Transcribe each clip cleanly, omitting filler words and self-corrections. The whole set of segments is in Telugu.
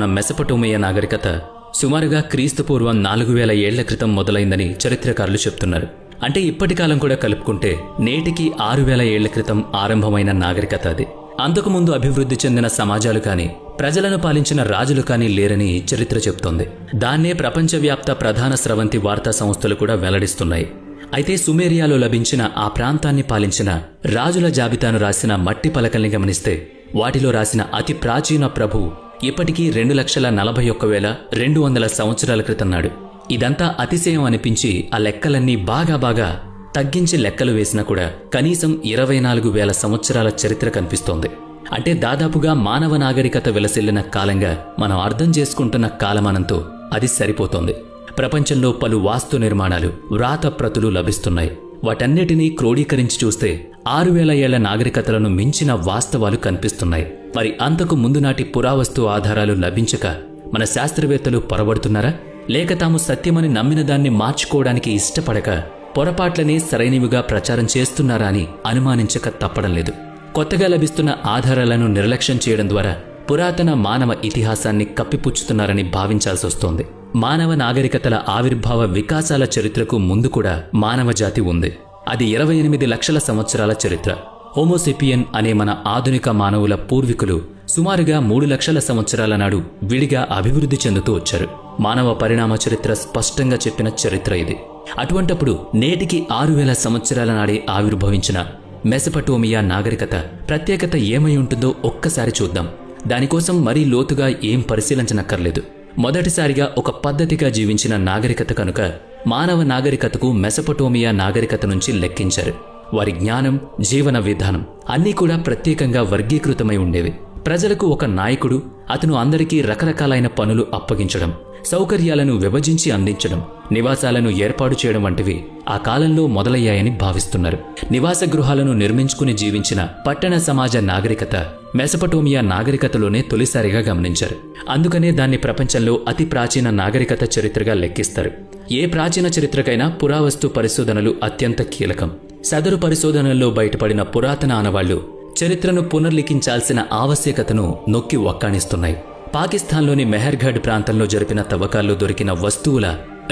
మెసపటోమియా నాగరికత సుమారుగా క్రీస్తుపూర్వం 4000 ఏళ్ల క్రితం మొదలైందని చరిత్రకారులు చెప్తున్నారు. అంటే ఇప్పటి కాలం కూడా కలుపుకుంటే నేటికి 6000 ఏళ్ల క్రితం ఆరంభమైన నాగరికత అది. అంతకుముందు అభివృద్ధి చెందిన సమాజాలు కానీ ప్రజలను పాలించిన రాజులు కానీ లేరని చరిత్ర చెప్తోంది. దాన్నే ప్రపంచవ్యాప్త ప్రధాన స్రవంతి వార్తా సంస్థలు కూడా వెల్లడిస్తున్నాయి. అయితే సుమేరియాలో లభించిన ఆ ప్రాంతాన్ని పాలించిన రాజుల జాబితాను రాసిన మట్టి పలకల్ని గమనిస్తే వాటిలో రాసిన అతి ప్రాచీన ప్రభు ఇప్పటికీ 2,41,200 సంవత్సరాల క్రితం నాడు. ఇదంతా అతిశయం అనిపించి ఆ లెక్కలన్నీ బాగా తగ్గించి లెక్కలు వేసినా కూడా కనీసం 24,000 సంవత్సరాల చరిత్ర కనిపిస్తోంది. అంటే దాదాపుగా మానవ నాగరికత విలసిల్లిన కాలంగా మనం అర్థం చేసుకుంటున్న కాలమానంతో అది సరిపోతోంది. ప్రపంచంలో పలు వాస్తు నిర్మాణాలు, వ్రాత ప్రతులు లభిస్తున్నాయి. వాటన్నిటినీ క్రోడీకరించి చూస్తే 6,000 ఏళ్ల నాగరికతలను మించిన వాస్తవాలు కనిపిస్తున్నాయి. మరి అంతకు ముందు నాటి పురావస్తు ఆధారాలు లభించక మన శాస్త్రవేత్తలు పొరబడుతున్నారా? లేక తాము సత్యమని నమ్మిన దాన్ని మార్చుకోవడానికి ఇష్టపడక పొరపాట్లనే సరైనవిగా ప్రచారం చేస్తున్నారా అని అనుమానించక తప్పడం లేదు. కొత్తగా లభిస్తున్న ఆధారాలను నిర్లక్ష్యం చేయడం ద్వారా పురాతన మానవ ఇతిహాసాన్ని కప్పిపుచ్చుతున్నారని భావించాల్సి వస్తోంది. మానవ నాగరికతల ఆవిర్భావ వికాసాల చరిత్రకు ముందు కూడా మానవ జాతి ఉంది. అది 28 లక్షల సంవత్సరాల చరిత్ర. హోమోసెపియన్ అనే మన ఆధునిక మానవుల పూర్వీకులు సుమారుగా 3 లక్షల సంవత్సరాల నాడు విడిగా అభివృద్ధి చెందుతూ వచ్చారు. మానవ పరిణామ చరిత్ర స్పష్టంగా చెప్పిన చరిత్ర ఇది. అటువంటప్పుడు నేటికి 6,000 సంవత్సరాల నాడే ఆవిర్భవించిన మెసపటోమియా నాగరికత ప్రత్యేకత ఏమై ఉంటుందో ఒక్కసారి చూద్దాం. దానికోసం మరీ లోతుగా ఏం పరిశీలించనక్కర్లేదు. మొదటిసారిగా ఒక పద్ధతిగా జీవించిన నాగరికత కనుక మానవ నాగరికతకు మెసపటోమియా నాగరికత నుంచి లెక్కించారు. వారి జ్ఞానం, జీవన విధానం అన్నీ కూడా ప్రత్యేకంగా వర్గీకృతమై ఉండేవి. ప్రజలకు ఒక నాయకుడు, అతను అందరికీ రకరకాలైన పనులు అప్పగించడం, సౌకర్యాలను విభజించి అందించడం, నివాసాలను ఏర్పాటు చేయడం వంటివి ఆ కాలంలో మొదలయ్యాయని భావిస్తున్నారు. నివాస గృహాలను నిర్మించుకుని జీవించిన పట్టణ సమాజ నాగరికత మెసపటోమియా నాగరికతలోనే తొలిసారిగా గమనించారు. అందుకనే దాన్ని ప్రపంచంలో అతి ప్రాచీన నాగరికత చరిత్రగా లెక్కిస్తారు. ఏ ప్రాచీన చరిత్రకైనా పురావస్తు పరిశోధనలు అత్యంత కీలకం. సదరు పరిశోధనల్లో బయటపడిన పురాతన ఆనవాళ్లు చరిత్రను పునర్లిఖించాల్సిన ఆవశ్యకతను నొక్కి వక్కాణిస్తున్నాయి. పాకిస్తాన్లోని మెహర్ఘడ్ ప్రాంతంలో జరిపిన తవ్వకాల్లో దొరికిన వస్తువుల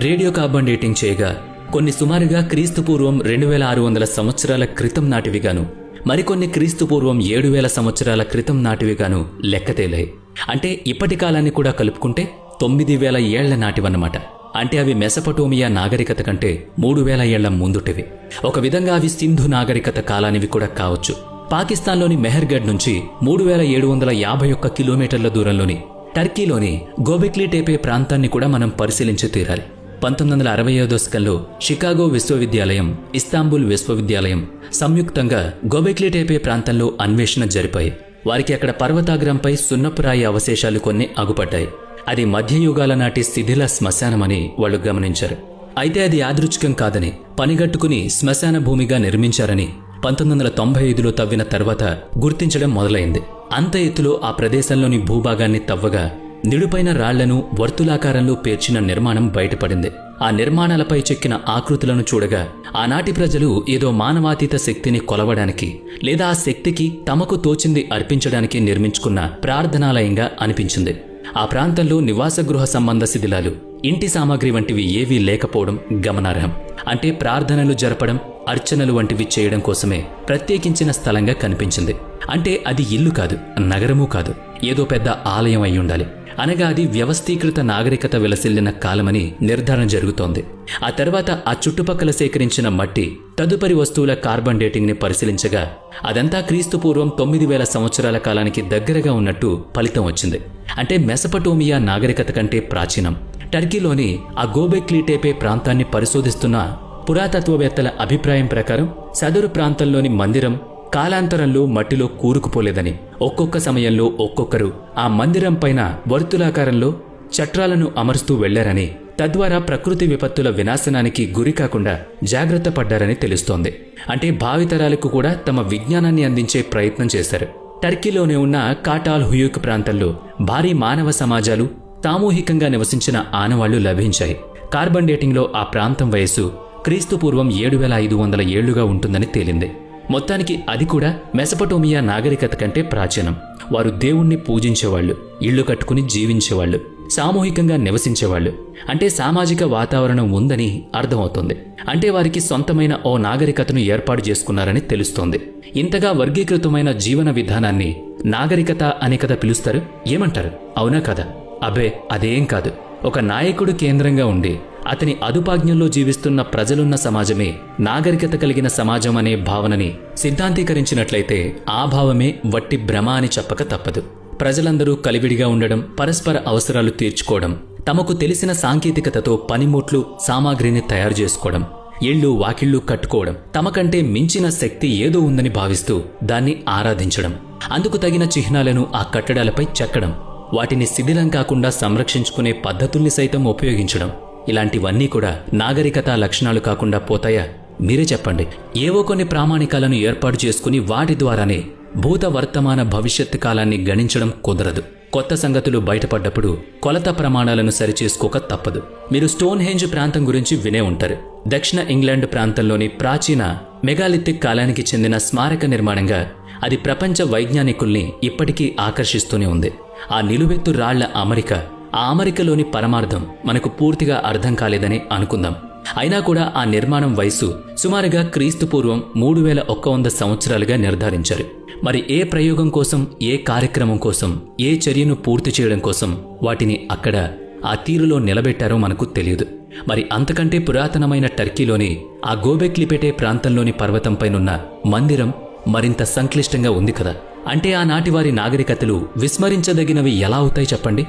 రేడియో కార్బన్ డేటింగ్ చేయగా కొన్ని సుమారుగా క్రీస్తుపూర్వం 2,600 సంవత్సరాల క్రితం నాటివిగాను, మరికొన్ని క్రీస్తుపూర్వం 7,000 సంవత్సరాల క్రితం నాటివిగాను లెక్కతేలాయి. అంటే ఇప్పటి కాలాన్ని కూడా కలుపుకుంటే 9,000 ఏళ్ల నాటివన్నమాట. అంటే అవి మెసపటోమియా నాగరికత కంటే 3,000 ఏళ్ల ముందుటివి. ఒక విధంగా అవి సింధు నాగరికత కాలానివి కూడా కావచ్చు. పాకిస్తాన్లోని మెహర్గఢ్ నుంచి 3,751 కిలోమీటర్ల దూరంలోని టర్కీలోని గోబెక్లీ టేపే ప్రాంతాన్ని కూడా మనం పరిశీలించి తీరాలి. 1965వ దశకంలో షికాగో విశ్వవిద్యాలయం, ఇస్తాంబుల్ విశ్వవిద్యాలయం సంయుక్తంగా గోబెక్లీ టేపే ప్రాంతంలో అన్వేషణ జరిపాయి. వారికి అక్కడ పర్వతాగ్రంపై సున్నపురాయి అవశేషాలు కొన్ని అగుపడ్డాయి. అది మధ్యయుగాల నాటి శిథిల శ్మశానమని వాళ్ళు గమనించారు. అయితే అది యాదృచ్ఛికం కాదని, పనిగట్టుకుని శ్మశాన భూమిగా నిర్మించారని 1995లో తవ్విన తర్వాత గుర్తించడం మొదలైంది. అంత ఎత్తులో ఆ ప్రదేశంలోని భూభాగాన్ని తవ్వగా నిడుపైన రాళ్లను వర్తులాకారంలో పేర్చిన నిర్మాణం బయటపడింది. ఆ నిర్మాణాలపై చెక్కిన ఆకృతులను చూడగా ఆనాటి ప్రజలు ఏదో మానవాతీత శక్తిని కొలవడానికి లేదా ఆ శక్తికి తమకు తోచింది అర్పించడానికి నిర్మించుకున్న ప్రార్థనాలయంగా అనిపించింది. ఆ ప్రాంతంలో నివాస గృహ సంబంధ శిథిలాలు, ఇంటి సామాగ్రి వంటివి ఏవీ లేకపోవడం గమనార్హం. అంటే ప్రార్థనలు జరపడం, అర్చనలు వంటివి చేయడం కోసమే ప్రత్యేకించిన స్థలంగా కనిపించింది. అంటే అది ఇల్లు కాదు, నగరమూ కాదు, ఏదో పెద్ద ఆలయం అయి ఉండాలి. అనగా అది వ్యవస్థీకృత నాగరికత విలసిల్లిన కాలమని నిర్ధారణ జరుగుతోంది. ఆ తర్వాత ఆ చుట్టుపక్కల సేకరించిన మట్టి, తదుపరి వస్తువుల కార్బన్ డేటింగ్ ని పరిశీలించగా అదంతా క్రీస్తుపూర్వం 9,000 సంవత్సరాల కాలానికి దగ్గరగా ఉన్నట్టు ఫలితం వచ్చింది. అంటే మెసపటోమియా నాగరికత కంటే ప్రాచీనం. టర్కీలోని ఆ గోబెక్లీ టేపే ప్రాంతాన్ని పరిశోధిస్తున్న పురాతత్వవేత్తల అభిప్రాయం ప్రకారం సదరు ప్రాంతంలోని మందిరం కాలాంతరంలో మట్టిలో కూరుకుపోలేదని, ఒక్కొక్క సమయంలో ఒక్కొక్కరు ఆ మందిరం పైన వర్తులాకారంలో చట్రాలను అమరుస్తూ వెళ్లారని, తద్వారా ప్రకృతి విపత్తుల వినాశనానికి గురి కాకుండా జాగ్రత్త పడ్డారని తెలుస్తోంది. అంటే భావితరాలకు కూడా తమ విజ్ఞానాన్ని అందించే ప్రయత్నం చేశారు. టర్కీలోనే ఉన్న కాటాల్ హుయూక్ ప్రాంతంలో భారీ మానవ సమాజాలు సామూహికంగా నివసించిన ఆనవాళ్లు లభించాయి. కార్బన్ డేటింగ్లో ఆ ప్రాంతం వయస్సు క్రీస్తుపూర్వం 7,500 ఏళ్లుగా ఉంటుందని తేలింది. మొత్తానికి అది కూడా మెసపటోమియా నాగరికత కంటే ప్రాచీనం. వారు దేవుణ్ణి పూజించేవాళ్లు, ఇళ్లు కట్టుకుని జీవించేవాళ్లు, సామూహికంగా నివసించేవాళ్లు. అంటే సామాజిక వాతావరణం ఉందని అర్థమవుతుంది. అంటే వారికి సొంతమైన ఓ నాగరికతను ఏర్పాటు చేసుకున్నారని తెలుస్తోంది. ఇంతగా వర్గీకృతమైన జీవన విధానాన్ని నాగరికత అని కదా పిలుస్తారు. ఏమంటారు, అవునా కదా? అబ్బే, అదేం కాదు. ఒక నాయకుడు కేంద్రంగా ఉండి అతని అదుపాజ్ఞంలో జీవిస్తున్న ప్రజలున్న సమాజమే నాగరికత కలిగిన సమాజం అనే భావనని సిద్ధాంతీకరించినట్లయితే ఆ భావమే వట్టి భ్రమ అని చెప్పక తప్పదు. ప్రజలందరూ కలివిడిగా ఉండడం, పరస్పర అవసరాలు తీర్చుకోవడం, తమకు తెలిసిన సాంకేతికతతో పనిముట్లు సామాగ్రిని తయారు చేసుకోవడం, ఇళ్ళు వాకిళ్లు కట్టుకోవడం, తమకంటే మించిన శక్తి ఏదో ఉందని భావిస్తూ దాన్ని ఆరాధించడం, అందుకు తగిన చిహ్నాలను ఆ కట్టడాలపై చెక్కడం, వాటిని శిథిలం కాకుండా సంరక్షించుకునే పద్ధతుల్ని సైతం ఉపయోగించడం, ఇలాంటివన్నీ కూడా నాగరికత లక్షణాలు కాకుండా పోతాయా? మీరే చెప్పండి. ఏవో కొన్ని ప్రామాణికాలను ఏర్పాటు చేసుకుని వాటి ద్వారానే భూత వర్తమాన భవిష్యత్తు కాలాన్ని గణించడం కుదరదు. కొత్త సంగతులు బయటపడ్డప్పుడు కొలత ప్రమాణాలను సరిచేసుకోక తప్పదు. మీరు స్టోన్ హెంజ్ ప్రాంతం గురించి వినే ఉంటారు. దక్షిణ ఇంగ్లాండ్ ప్రాంతంలోని ప్రాచీన మెగాలిథిక్ కాలానికి చెందిన స్మారక నిర్మాణంగా అది ప్రపంచ వైజ్ఞానికుల్ని ఇప్పటికీ ఆకర్షిస్తూనే ఉంది. ఆ నిలువెత్తు రాళ్ల అమరిక, ఆ అమరికలోని పరమార్థం మనకు పూర్తిగా అర్థం కాలేదని అనుకుందాం. అయినా కూడా ఆ నిర్మాణం వయసు సుమారుగా క్రీస్తుపూర్వం 3100 సంవత్సరాలుగా నిర్ధారించారు. మరి ఏ ప్రయోగం కోసం, ఏ కార్యక్రమం కోసం, ఏ చర్యను పూర్తి చేయడం కోసం వాటిని అక్కడ ఆ తీరులో నిలబెట్టారో మనకు తెలియదు. మరి అంతకంటే పురాతనమైన టర్కీలోని ఆ గోబెక్లిపెటే ప్రాంతంలోని పర్వతంపైనున్న మందిరం మరింత సంక్లిష్టంగా ఉంది కదా. అంటే ఆనాటి వారి నాగరికతలు విస్మరించదగినవి ఎలా అవుతాయి చెప్పండి?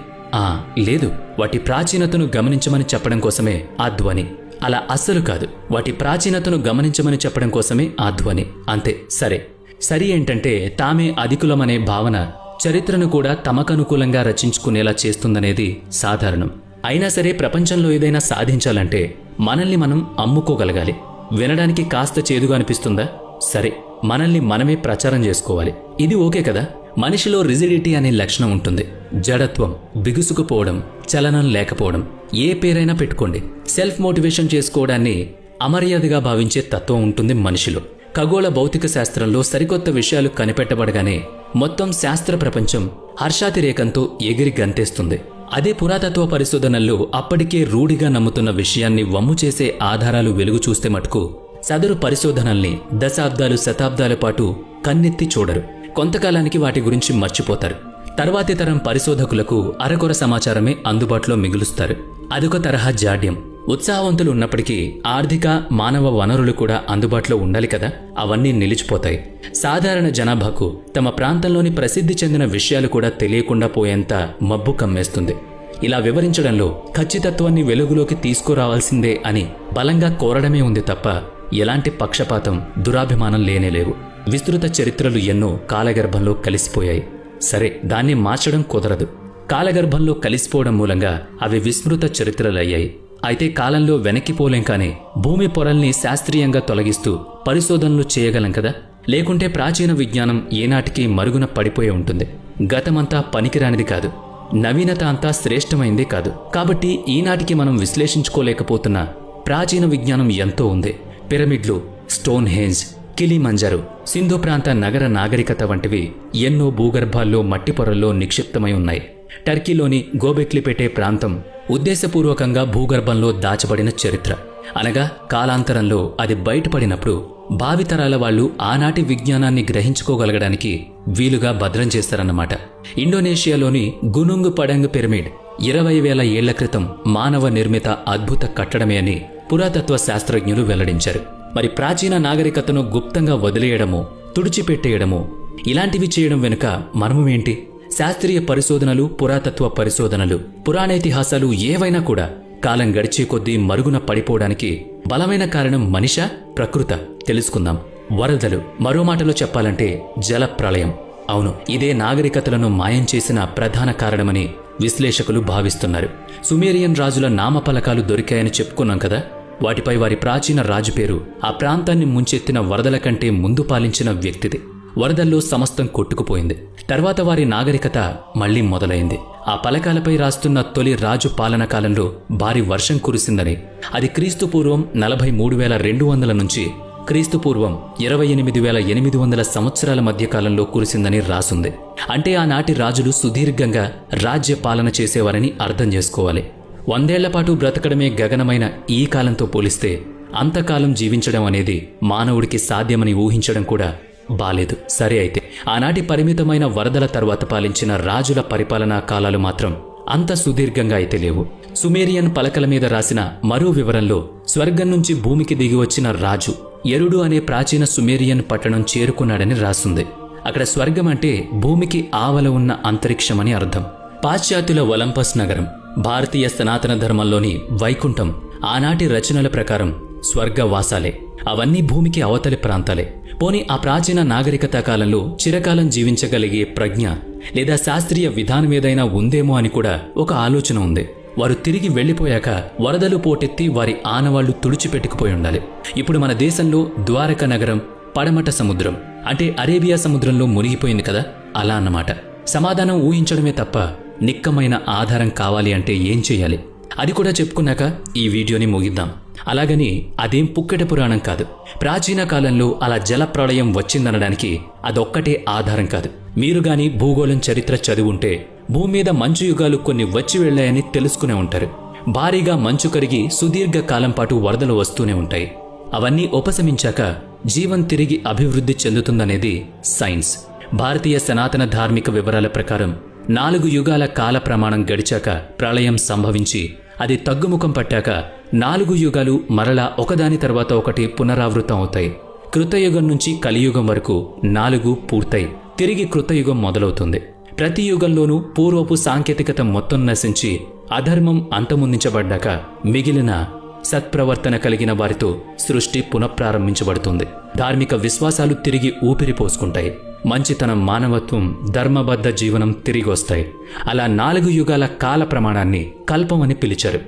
లేదు, వాటి ప్రాచీనతను గమనించమని చెప్పడం కోసమే ఆ ధ్వని. అలా అస్సలు కాదు. వాటి ప్రాచీనతను గమనించమని చెప్పడం కోసమే ఆ ధ్వని, అంతే. సరి ఏంటంటే తామే అధికులమనే భావన చరిత్రను కూడా తమకనుకూలంగా రచించుకునేలా చేస్తుందనేది సాధారణం. అయినా సరే ప్రపంచంలో ఏదైనా సాధించాలంటే మనల్ని మనం అమ్ముకోగలగాలి. వినడానికి కాస్త చేదుగా అనిపిస్తుందా? సరే, మనల్ని మనమే ప్రచారం చేసుకోవాలి. ఇది ఓకే కదా. మనిషిలో రిజిడిటీ అనే లక్షణం ఉంటుంది. జడత్వం, బిగుసుకుపోవడం, చలనం లేకపోవడం, ఏ పేరైనా పెట్టుకోండి. సెల్ఫ్ మోటివేషన్ చేసుకోవడాన్ని అమర్యాదగా భావించే తత్వం ఉంటుంది మనిషిలో. ఖగోళ భౌతిక శాస్త్రంలో సరికొత్త విషయాలు కనిపెట్టబడగానే మొత్తం శాస్త్ర ప్రపంచం హర్షాతిరేకంతో ఎగిరి గంతేస్తుంది. అదే పురాతత్వ పరిశోధనల్లో అప్పటికే రూఢిగా నమ్ముతున్న విషయాన్ని వమ్ము చేసే ఆధారాలు వెలుగు చూస్తే మటుకు సదరు పరిశోధనల్ని దశాబ్దాలు, శతాబ్దాల పాటు కన్నెత్తి చూడరు. కొంతకాలానికి వాటి గురించి మర్చిపోతారు. తర్వాతి తరం పరిశోధకులకు అరకొర సమాచారమే అందుబాటులో మిగులుస్తారు. అదొక తరహా జాడ్యం. ఉత్సాహవంతులు ఉన్నప్పటికీ ఆర్థిక, మానవ వనరులు కూడా అందుబాటులో ఉండాలి కదా. అవన్నీ నిలిచిపోతాయి. సాధారణ జనాభాకు తమ ప్రాంతంలోని ప్రసిద్ధి చెందిన విషయాలు కూడా తెలియకుండా పోయేంత మబ్బు కమ్మేస్తుంది. ఇలా వివరించడంలో ఖచ్చితత్వాన్ని వెలుగులోకి తీసుకురావాల్సిందే అని బలంగా కోరడమే ఉంది తప్ప ఎలాంటి పక్షపాతం, దురాభిమానం లేనేలేవు. విస్తృత చరిత్రలు ఎన్నో కాలగర్భంలో కలిసిపోయాయి. సరే, దాన్ని మార్చడం కుదరదు. కాలగర్భంలో కలిసిపోవడం మూలంగా అవి విస్మృత చరిత్రలయ్యాయి. అయితే కాలంలో వెనక్కిపోలేం. కానీ భూమి పొరల్ని శాస్త్రీయంగా తొలగిస్తూ పరిశోధనలు చేయగలం కదా. లేకుంటే ప్రాచీన విజ్ఞానం ఏనాటికి మరుగున పడిపోయి ఉంటుంది. గతమంతా పనికిరానిది కాదు, నవీనత అంతా శ్రేష్టమైంది కాదు. కాబట్టి ఈనాటికి మనం విశ్లేషించుకోలేకపోతున్న ప్రాచీన విజ్ఞానం ఎంతో ఉంది. పిరమిడ్లు, స్టోన్ హెంజ్, కిలిమంజరో, సింధు ప్రాంత నగర నాగరికత వంటివి ఎన్నో భూగర్భాల్లో మట్టి పొరల్లో నిక్షిప్తమై ఉన్నాయి. టర్కీలోని గోబెక్లిపెటే ప్రాంతం ఉద్దేశపూర్వకంగా భూగర్భంలో దాచబడిన చరిత్ర. అనగా కాలాంతరంలో అది బయటపడినప్పుడు భావితరాల వాళ్లు ఆనాటి విజ్ఞానాన్ని గ్రహించుకోగలగడానికి వీలుగా భద్రం చేస్తారన్నమాట. ఇండోనేషియాలోని గునుంగ్ పడంగ్ పిరమిడ్ 20,000 ఏళ్ల క్రితం మానవ నిర్మిత అద్భుత కట్టడమే అని పురాతత్వ శాస్త్రజ్ఞులు వెల్లడించారు. మరి ప్రాచీన నాగరికతను గుప్తంగా వదిలేయడమో, తుడిచిపెట్టేయడమో, ఇలాంటివి చేయడం వెనుక మర్మమేంటి? శాస్త్రీయ పరిశోధనలు, పురాతత్వ పరిశోధనలు, పురాణేతిహాసాలు ఏవైనా కూడా కాలం గడిచే కొద్దీ మరుగున పడిపోవడానికి బలమైన కారణం మనిషా, ప్రకృత? తెలుసుకుందాం. వరదలు, మరో మాటలో చెప్పాలంటే జల ప్రళయం. అవును, ఇదే నాగరికతలను మాయం చేసిన ప్రధాన కారణమని విశ్లేషకులు భావిస్తున్నారు. సుమేరియన్ రాజుల నామఫలకాలు దొరికాయని చెప్పుకున్నాం కదా. వాటిపై వారి ప్రాచీన రాజు పేరు ఆ ప్రాంతాన్ని ముంచెత్తిన వరదల కంటే ముందు పాలించిన వ్యక్తిది. వరదల్లో సమస్తం కొట్టుకుపోయింది. తర్వాత వారి నాగరికత మళ్లీ మొదలైంది. ఆ పలకాలపై రాస్తున్న తొలి రాజు పాలన కాలంలో భారీ వర్షం కురిసిందని, అది క్రీస్తుపూర్వం 43,200 నుంచి క్రీస్తుపూర్వం 28,800 సంవత్సరాల మధ్యకాలంలో కురిసిందని రాసుంది. అంటే ఆనాటి రాజులు సుదీర్ఘంగా రాజ్య పాలన చేసేవారని అర్థం చేసుకోవాలి. 100 ఏళ్ల పాటు బ్రతకడమే గగనమైన ఈ కాలంతో పోలిస్తే అంతకాలం జీవించడం అనేది మానవుడికి సాధ్యమని ఊహించడం కూడా బాలేదు. సరే, అయితే ఆనాటి పరిమితమైన వరదల తర్వాత పాలించిన రాజుల పరిపాలనా కాలాలు మాత్రం అంత సుదీర్ఘంగా అయితే లేవు. సుమేరియన్ పలకల మీద రాసిన మరో వివరంలో స్వర్గం నుంచి భూమికి దిగి వచ్చిన రాజు ఎరుడు అనే ప్రాచీన సుమేరియన్ పట్టణం చేరుకున్నాడని రాసుంది. అక్కడ స్వర్గం అంటే భూమికి ఆవల ఉన్న అంతరిక్షమని అర్థం. పాశ్చాత్యుల ఒలంపస్ నగరం, భారతీయ సనాతన ధర్మంలోని వైకుంఠం ఆనాటి రచనల ప్రకారం స్వర్గవాసాలే. అవన్నీ భూమికి అవతలి ప్రాంతాలే. పోని ఆ ప్రాచీన నాగరికత కాలంలో చిరకాలం జీవించగలిగే ప్రజ్ఞ లేదా శాస్త్రీయ విధానం ఏదైనా ఉందేమో అని కూడా ఒక ఆలోచన ఉంది. వారు తిరిగి వెళ్లిపోయాక వరదలు పోటెత్తి వారి ఆనవాళ్లు తుడిచిపెట్టుకుపోయి ఉండాలి. ఇప్పుడు మన దేశంలో ద్వారక నగరం పడమట సముద్రం అంటే అరేబియా సముద్రంలో మునిగిపోయింది కదా, అలా అన్నమాట. సమాధానం ఊహించడమే తప్ప నిక్కమైన ఆధారం కావాలి అంటే ఏం చేయాలి అది కూడా చెప్పుకున్నాక ఈ వీడియోని ముగిద్దాం. అలాగని అదేం పుక్కెట పురాణం కాదు. ప్రాచీన కాలంలో అలా జల ప్రళయం వచ్చిందనడానికి అదొక్కటే ఆధారం కాదు. మీరు గాని భూగోళం చరిత్ర చదివుంటే భూమి మీద మంచు యుగాలు కొన్ని వచ్చి వెళ్లాయని తెలుసుకునే ఉంటారు. భారీగా మంచు కరిగి సుదీర్ఘ కాలం పాటు వరదలు వస్తూనే ఉంటాయి. అవన్నీ ఉపశమించాక జీవం తిరిగి అభివృద్ధి చెందుతుందనేది సైన్స్. భారతీయ సనాతన ధార్మిక వివరాల ప్రకారం 4 యుగాల కాల ప్రమాణం గడిచాక ప్రళయం సంభవించి అది తగ్గుముఖం పట్టాక 4 యుగాలు మరలా ఒకదాని తర్వాత ఒకటి పునరావృతం అవుతాయి. కృతయుగం నుంచి కలియుగం వరకు 4 పూర్తయి తిరిగి కృతయుగం మొదలవుతుంది. ప్రతి యుగంలోనూ పూర్వపు సాంకేతికత మొత్తం నశించి అధర్మం అంతమొందించబడ్డాక మిగిలిన సత్ప్రవర్తన కలిగిన వారితో సృష్టి పునఃప్రారంభించబడుతుంది. ధార్మిక విశ్వాసాలు తిరిగి ఊపిరి పోసుకుంటాయి. మంచితనం, మానవత్వం, ధర్మబద్ధ జీవనం తిరిగి వస్తాయి. అలా 4 యుగాల కాల ప్రమాణాన్ని కల్పం అని పిలిచారు.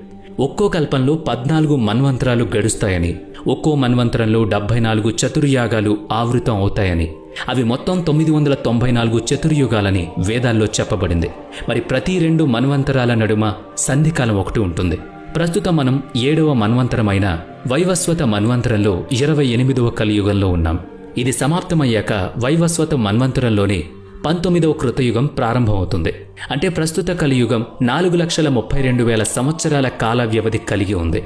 ఒక్కో కల్పంలో 14 మన్వంతరాలు గడుస్తాయని, ఒక్కో మన్వంతరంలో 74 చతుర్యాగాలు ఆవృతం అవుతాయని, అవి మొత్తం 994 చతుర్యుగాలని వేదాల్లో చెప్పబడింది. మరి ప్రతి 2 మన్వంతరాల నడుమ సంధికాలం ఒకటి ఉంటుంది. ప్రస్తుతం మనం 7వ మన్వంతరమైన వైవస్వత మన్వంతరంలో 28వ కలియుగంలో ఉన్నాం. ఇది సమాప్తమయ్యాక వైవస్వత మన్వంతరంలోనే 19వ కృతయుగం ప్రారంభమవుతుంది. అంటే ప్రస్తుత కలియుగం 4,32,000 సంవత్సరాల కాల వ్యవధి కలిగి ఉంది.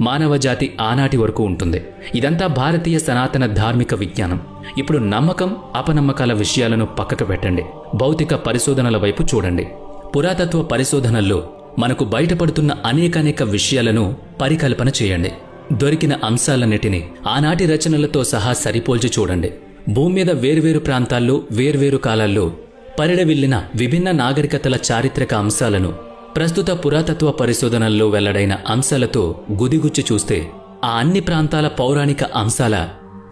మానవ జాతి ఆనాటి వరకు ఉంటుంది. ఇదంతా భారతీయ సనాతన ధార్మిక విజ్ఞానం. ఇప్పుడు నమ్మకం, అపనమ్మకాల విషయాలను పక్కకు పెట్టండి. భౌతిక పరిశోధనల వైపు చూడండి. పురాతత్వ పరిశోధనల్లో మనకు బయటపడుతున్న అనేక విషయాలను పరికల్పన చేయండి. దొరికిన అంశాలన్నిటినీ ఆనాటి రచనలతో సహా సరిపోల్చి చూడండి. భూమి మీద వేర్వేరు ప్రాంతాల్లో వేర్వేరు కాలాల్లో పరిడవిల్లిన విభిన్న నాగరికతల చారిత్రక అంశాలను ప్రస్తుత పురాతత్వ పరిశోధనల్లో వెల్లడైన అంశాలతో గుదిగుచ్చి చూస్తే ఆ అన్ని ప్రాంతాల పౌరాణిక అంశాల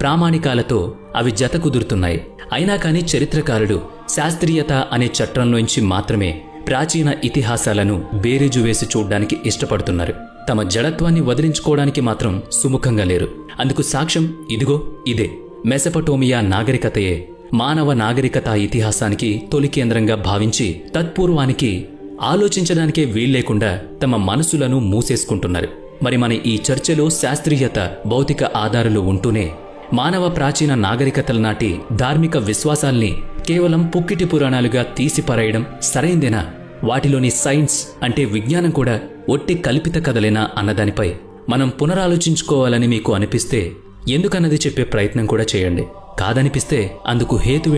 ప్రామాణికాలతో అవి జత కుదురుతున్నాయి. అయినా కానీ చరిత్రకారులు శాస్త్రీయత అనే చట్రంలోంచి మాత్రమే ప్రాచీన ఇతిహాసాలను బేరీజు వేసి చూడ్డానికి ఇష్టపడుతున్నారు. తమ జడత్వాన్ని వదిలించుకోవడానికి మాత్రం సుముఖంగా లేరు. అందుకు సాక్ష్యం ఇదిగో ఇదే. మెసపటోమియా నాగరికతయే మానవ నాగరికత ఇతిహాసానికి తొలి కేంద్రంగా భావించి తత్పూర్వానికి ఆలోచించడానికే వీల్లేకుండా తమ మనసులను మూసేసుకుంటున్నారు. మరి మన ఈ చర్చలో శాస్త్రీయత, భౌతిక ఆధారాలు ఉంటూనే మానవ ప్రాచీన నాగరికతల నాటి ధార్మిక విశ్వాసాల్ని కేవలం పుక్కిటి పురాణాలుగా తీసిపారేయడం సరైందేనా? వాటిలోని సైన్స్ అంటే విజ్ఞానం కూడా ఒట్టి కల్పిత కథలేనా అన్నదానిపై మనం పునరాలోచించుకోవాలని మీకు అనిపిస్తే ఎందుకన్నది చెప్పే ప్రయత్నం కూడా చేయండి. కాదనిపిస్తే అందుకు హేతు